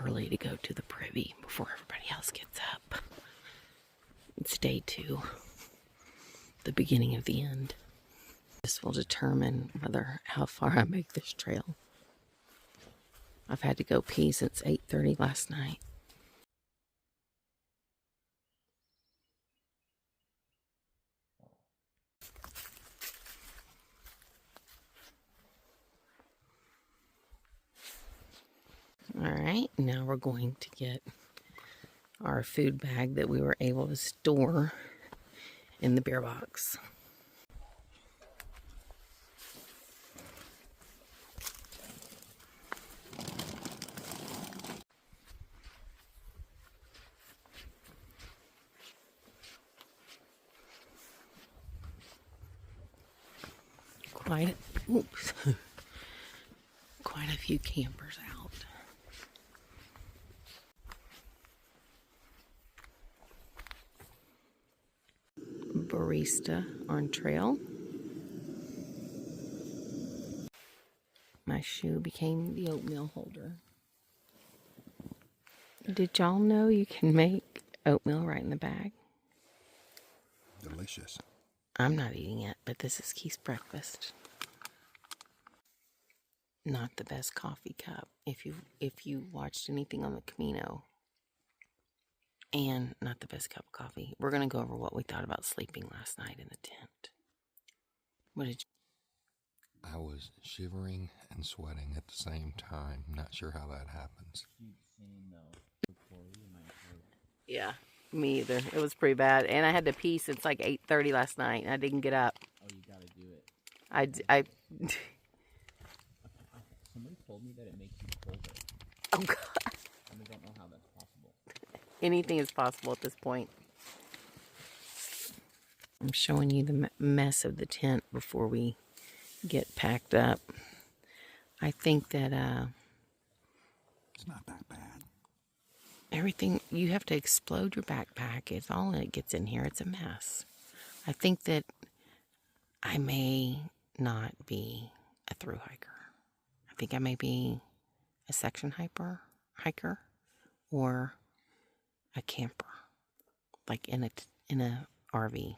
early to go to the privy before everybody else gets up. It's day 2, the beginning of the end. This will determine how far I make this trail. I've had to go pee since 8:30 last night. Alright, now we're going to get our food bag that we were able to store in the beer box. Quite a few campers out. Barista on trail. My shoe became the oatmeal holder. Did y'all know you can make oatmeal right in the bag? Delicious. I'm not eating it, but this is Keith's breakfast. Not the best coffee cup if you watched anything on the Camino. And not the best cup of coffee. We're going to go over what we thought about sleeping last night in the tent. What did you... I was shivering and sweating at the same time. Not sure how that happens. Yeah, me either. It was pretty bad. And I had to pee since like 8:30 last night, and I didn't get up. Oh, you gotta do it. I Somebody told me that it makes you colder. Oh, God. And I don't know how that's possible. Anything is possible at this point. I'm showing you the mess of the tent before we get packed up. I think that It's not that bad. everything, you have to explode your backpack. It's all that gets in here. It's a mess. I think that I may not be a thru hiker. I think I may be a section hiker or a camper, like in a RV.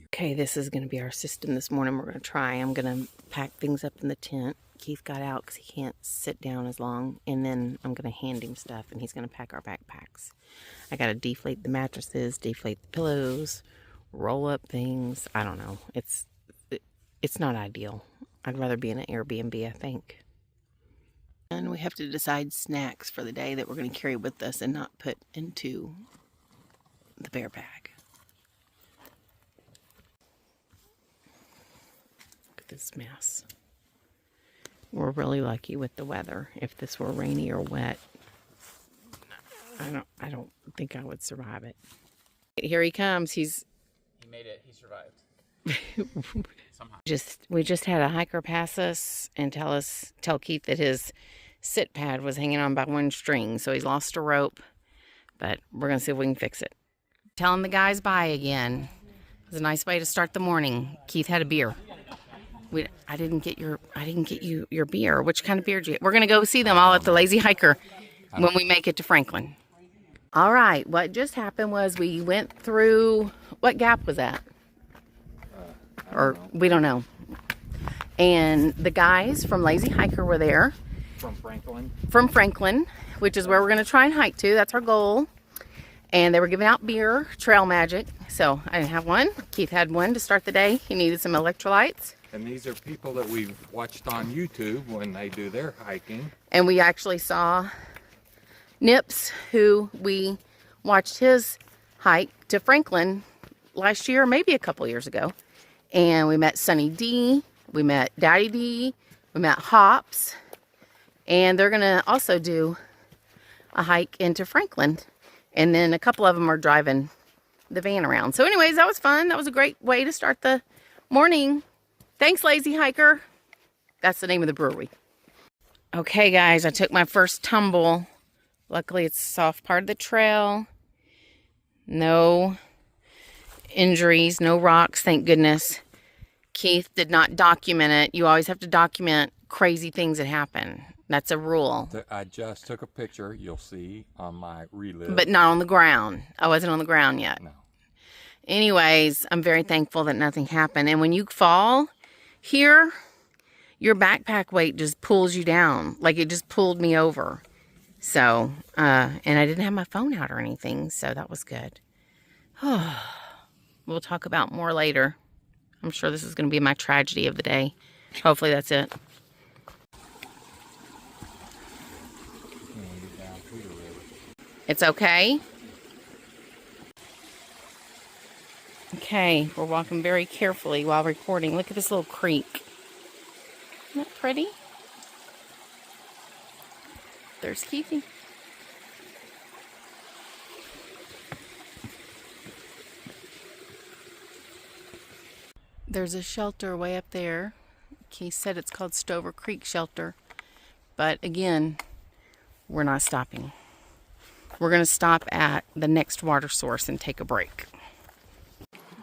Okay, this is going to be our system this morning. We're going to try. I'm going to pack things up in the tent. Keith got out because he can't sit down as long. And then I'm going to hand him stuff, and he's going to pack our backpacks. I got to deflate the mattresses, deflate the pillows, roll up things. I don't know. It's not ideal. I'd rather be in an Airbnb, I think. And we have to decide snacks for the day that we're going to carry with us and not put into the bear bag. This mess. We're really lucky with the weather. If this were rainy or wet, I don't think I would survive it. Here he comes. He made it. He survived. Somehow. We just had a hiker pass us and tell Keith that his sit pad was hanging on by one string, so he's lost a rope. But we're gonna see if we can fix it. Telling the guys bye again. It was a nice way to start the morning. Keith had a beer. I didn't get you your beer. Which kind of beer did you get? We're going to go see them all at the Lazy Hiker when we make it to Franklin. All right. What just happened was we went through, what gap was that? We don't know. And the guys from Lazy Hiker were there. From Franklin. From Franklin, which is where we're going to try and hike to. That's our goal. And they were giving out beer, Trail Magic. So I didn't have one. Keith had one to start the day. He needed some electrolytes. And these are people that we've watched on YouTube when they do their hiking. And we actually saw Nips, who we watched his hike to Franklin last year, maybe a couple years ago. And we met Sunny D, we met Daddy D, we met Hops. And they're going to also do a hike into Franklin. And then a couple of them are driving the van around. So anyways, that was fun. That was a great way to start the morning. Thanks, Lazy Hiker. That's the name of the brewery. Okay, guys, I took my first tumble. Luckily, it's a soft part of the trail. No injuries, no rocks, thank goodness. Keith did not document it. You always have to document crazy things that happen. That's a rule. I just took a picture. You'll see on my relive. But not on the ground. I wasn't on the ground yet. No. Anyways, I'm very thankful that nothing happened. And when you fall here, your backpack weight just pulls you down. Like it just pulled me over. So, and I didn't have my phone out or anything. So that was good. We'll talk about more later. I'm sure this is going to be my tragedy of the day. Hopefully that's it. It's okay. Okay, we're walking very carefully while recording. Look at this little creek. Isn't that pretty? There's Keithy. There's a shelter way up there. Keith said it's called Stover Creek Shelter. But again, we're not stopping. We're going to stop at the next water source and take a break.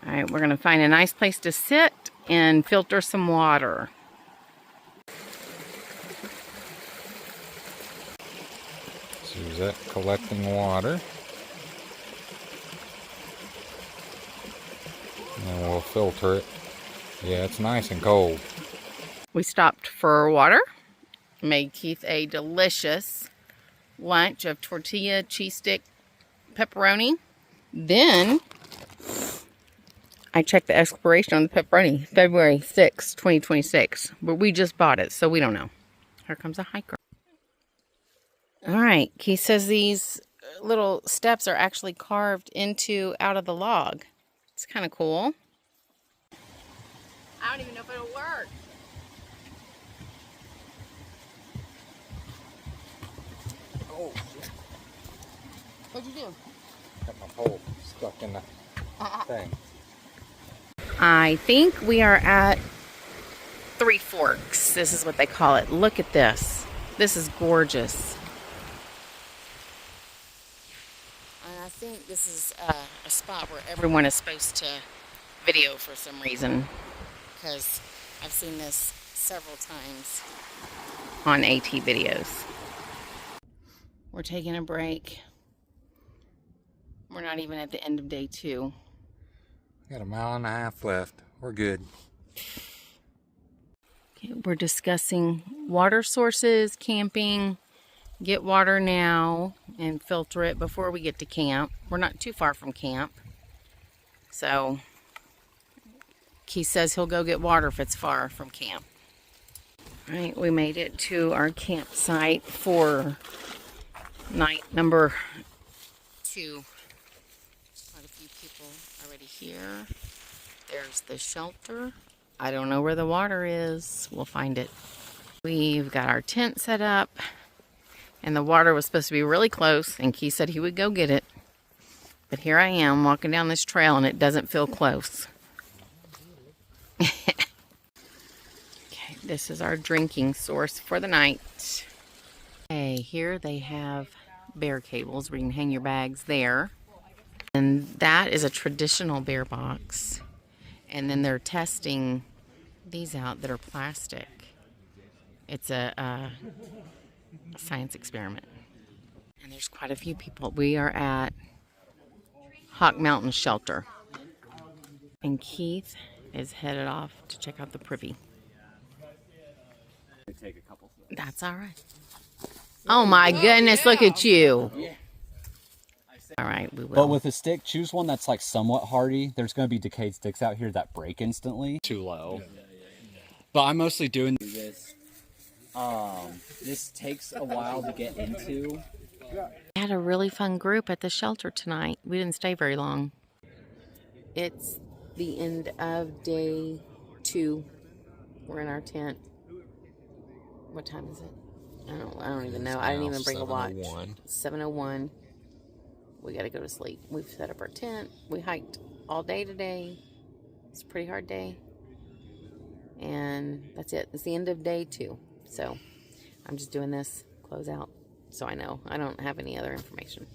All right, we're going to find a nice place to sit and filter some water. Suzette collecting water. And we'll filter it. Yeah, it's nice and cold. We stopped for water. Made Keith a delicious lunch of tortilla, cheese stick, pepperoni. Then I checked the expiration on the pepperoni, February 6, 2026. But we just bought it, so we don't know. Here comes a hiker. All right, Keith says these little steps are actually carved out of the log. It's kind of cool. I don't even know if it'll work. Oh, What'd you do? got my pole stuck in the thing. I think we are at Three Forks. This is what they call it. Look at this. This is gorgeous. And I think this is a spot where everyone is supposed to video for some reason. Because I've seen this several times on AT videos. We're taking a break. We're not even at the end of day 2. Got a mile and a half left. We're good. Okay, we're discussing water sources, camping, get water now, and filter it before we get to camp. We're not too far from camp. So, Keith says he'll go get water if it's far from camp. All right, we made it to our campsite for night number 2. Quite a few people already here. There's the shelter. I don't know where the water is. We'll find it. We've got our tent set up. And the water was supposed to be really close. And Keith said he would go get it. But here I am walking down this trail and it doesn't feel close. Okay, this is our drinking source for the night. Okay, here they have bear cables where you can hang your bags there. And that is a traditional bear box. And then they're testing these out that are plastic. It's a science experiment. And there's quite a few people. We are at Hawk Mountain Shelter. And Keith is headed off to check out the privy. That's all right. Oh my goodness, look at you. All right, we will. But with a stick, choose one that's like somewhat hardy. There's going to be decayed sticks out here that break instantly. Too low. But I'm mostly doing this. This takes a while to get into. We had a really fun group at the shelter tonight. We didn't stay very long. It's the end of day 2. We're in our tent. What time is it? I don't even know. I didn't even bring a watch. 7:01. We got to go to sleep. We've set up our tent. We hiked all day today. It's a pretty hard day. And that's it. It's the end of day 2. So I'm just doing this close out so I know. I don't have any other information.